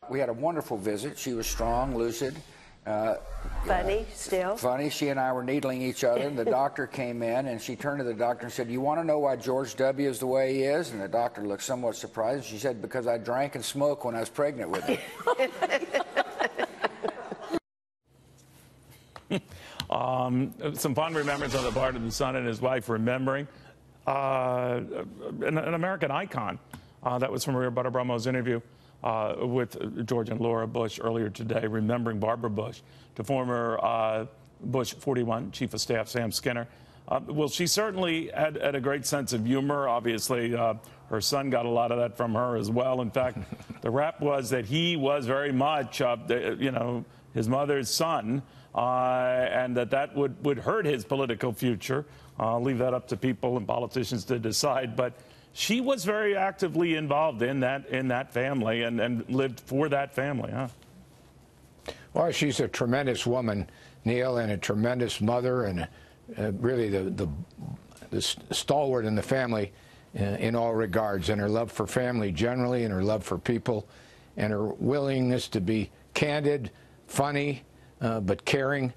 We had a wonderful visit. She was strong, lucid. Funny, still. Funny. She and I were needling each other, and the doctor came in, and she turned to the doctor and said, "You want to know why George W. is the way he is?" And the doctor looked somewhat surprised. She said, "Because I drank and smoked when I was pregnant with him." Some fond remembrance on the part of the son and his wife remembering an American icon. That was from Maria Bartiromo's interview with George and Laura Bush earlier today, remembering Barbara Bush, to former Bush 41 Chief of Staff Sam Skinner. Well, she certainly had a great sense of humor. Obviously, her son got a lot of that from her as well. In fact, the rap was that he was very much, his mother's son, and that would hurt his political future. I'll leave that up to people and politicians to decide. But she was very actively involved in that family and lived for that family, huh? Well, she's a tremendous woman, Neil, and a tremendous mother, and really the stalwart in the family in all regards. And her love for family generally, and her love for people, and her willingness to be candid, funny, but caring,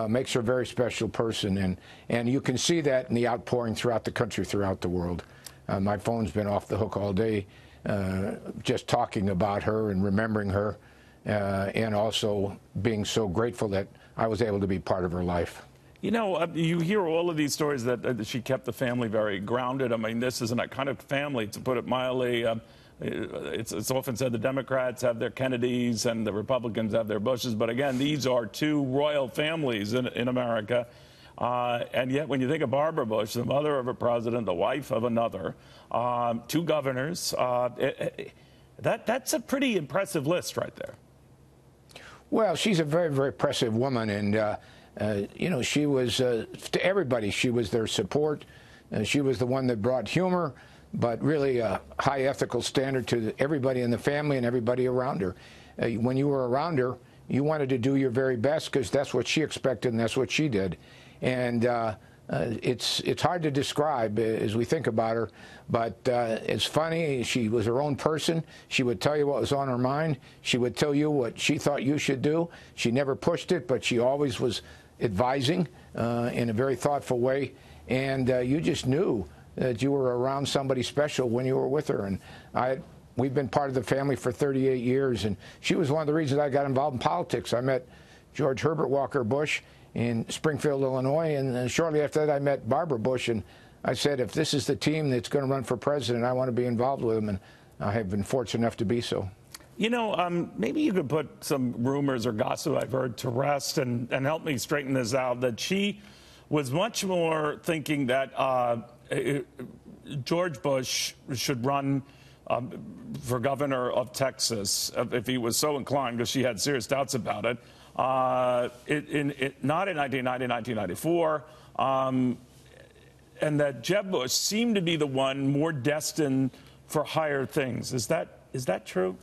makes her a very special person. And you can see that in the outpouring throughout the country, throughout the world. My phone's been off the hook all day just talking about her and remembering her, and also being so grateful that I was able to be part of her life. You know, you hear all of these stories that she kept the family very grounded. I mean, this isn't a kind of family, to put it mildly. It's often said the Democrats have their Kennedys and the Republicans have their Bushes. But again, these are two royal families in America. And yet, when you think of Barbara Bush, the mother of a president, the wife of another, two governors, that's a pretty impressive list right there. Well, she's a very, very impressive woman. And, she was, to everybody, she was their support. She was the one that brought humor, but really a high ethical standard to everybody in the family and everybody around her. When you were around her, you wanted to do your very best because that's what she expected and that's what she did. And it's hard to describe as we think about her, but it's funny. She was her own person. She would tell you what was on her mind. She would tell you what she thought you should do. She never pushed it, but she always was advising in a very thoughtful way. And you just knew that you were around somebody special when you were with her. And we've been part of the family for 38 years, and she was one of the reasons I got involved in politics. I met George Herbert Walker Bush in Springfield, Illinois, and shortly after that I met Barbara Bush, and I said, if this is the team that's going to run for president, I want to be involved with them, and I have been fortunate enough to be so. You know, maybe you could put some rumors or gossip I've heard to rest and help me straighten this out, that she was much more thinking that George Bush should run for governor of Texas if he was so inclined, because she had serious doubts about it. Not in 1990, 1994, and that Jeb Bush seemed to be the one more destined for higher things. Is that true?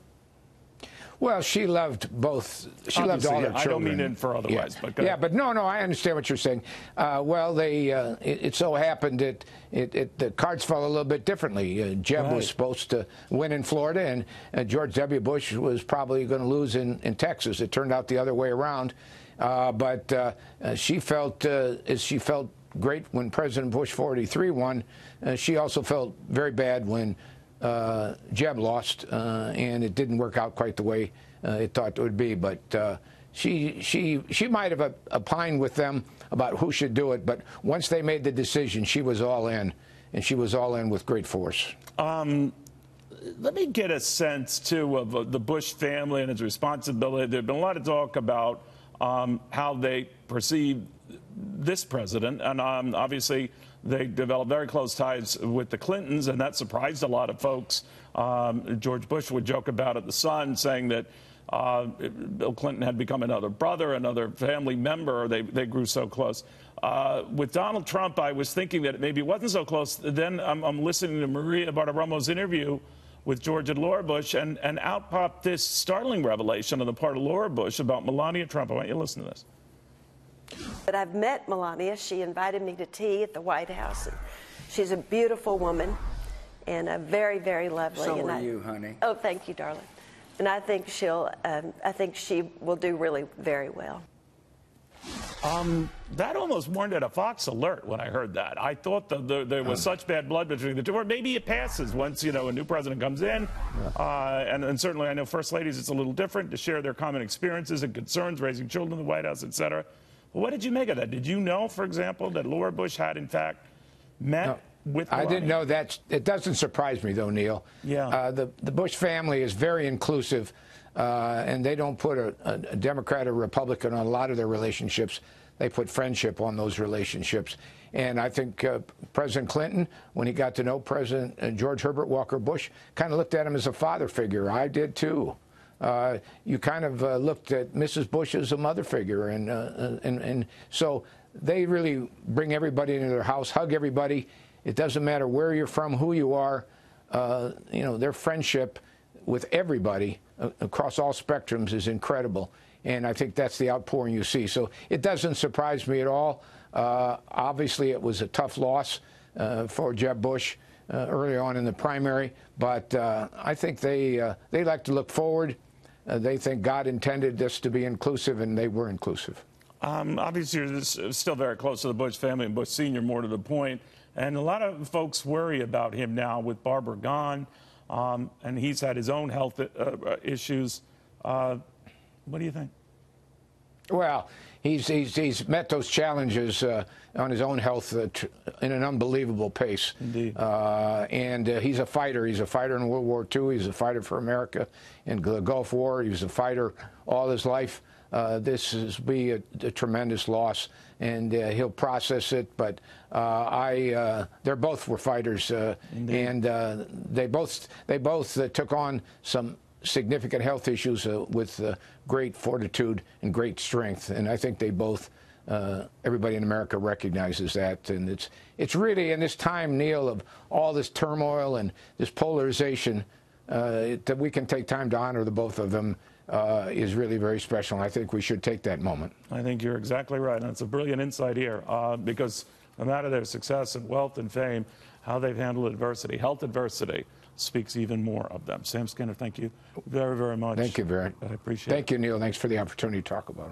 Well, she loved both. She loved all her children. I don't mean to infer otherwise. Yeah, but but no, I understand what you're saying. Well, it so happened that the cards fell a little bit differently. Jeb was supposed to win in Florida, and George W. Bush was probably going to lose in Texas. It turned out the other way around. But she felt, as she felt great when President Bush 43 won, she also felt very bad when Jeb lost, and it didn't work out quite the way it thought it would be. But she might have opined with them about who should do it, but once they made the decision, she was all in, and she was all in with great force. Let me get a sense, too, of the Bush family and its responsibility. There's been a lot of talk about how they perceive this president, and obviously they developed very close ties with the Clintons, and that surprised a lot of folks. George Bush would joke about it, the son, saying that Bill Clinton had become another brother, another family member. They grew so close. With Donald Trump, I was thinking that maybe it wasn't so close. Then I'm listening to Maria Bartiromo's interview with George and Laura Bush, and out popped this startling revelation on the part of Laura Bush about Melania Trump. I want you to listen to this. But I've met Melania. She invited me to tea at the White House. And she's a beautiful woman and a very, very lovely. So are you, honey. Oh, thank you, darling. and I think I think she will do really very well. That almost warranted a Fox alert when I heard that. I thought that there was such bad blood between the two. Or maybe it passes once, you know, a new president comes in. And certainly I know First Ladies, it's a little different to share their common experiences and concerns, raising children in the White House, et cetera. But what did you make of that? Did you know, for example, that Laura Bush had, in fact, met with Melania? I didn't know that. It doesn't surprise me, though, Neil. Yeah. The Bush family is very inclusive, and they don't put a Democrat or Republican on a lot of their relationships. They put friendship on those relationships. And I think President Clinton, when he got to know President George Herbert Walker Bush, kind of looked at him as a father figure. I did, too. You kind of looked at Mrs. Bush as a mother figure. And so they really bring everybody into their house, hug everybody. It doesn't matter where you're from, who you are. You know, their friendship with everybody across all spectrums is incredible. And I think that's the outpouring you see. So it doesn't surprise me at all. Obviously, it was a tough loss for Jeb Bush early on in the primary. But I think they like to look forward. They think God intended this to be inclusive, and they were inclusive. Obviously, you're still very close to the Bush family and Bush Sr., more to the point. And a lot of folks worry about him now with Barbara gone, and he's had his own health issues. What do you think? Well, he's met those challenges on his own health in an unbelievable pace. Indeed. And he's a fighter. He's a fighter in World War II. He's a fighter for America in the Gulf War. He was a fighter all his life. This will be a tremendous loss, and he'll process it. But they both were fighters, and they both took on some significant health issues with great fortitude and great strength. And I think they both, everybody in America recognizes that. And it's really in this time, Neil, of all this turmoil and this polarization, that we can take time to honor the both of them is really very special. And I think we should take that moment. I think you're exactly right. And it's a brilliant insight here because no matter their success and wealth and fame, how they've handled adversity, health adversity, speaks even more of them. Sam Skinner, thank you very, very much. Thank you, very. I appreciate it. Thank you, Neil. Thanks for the opportunity to talk about it.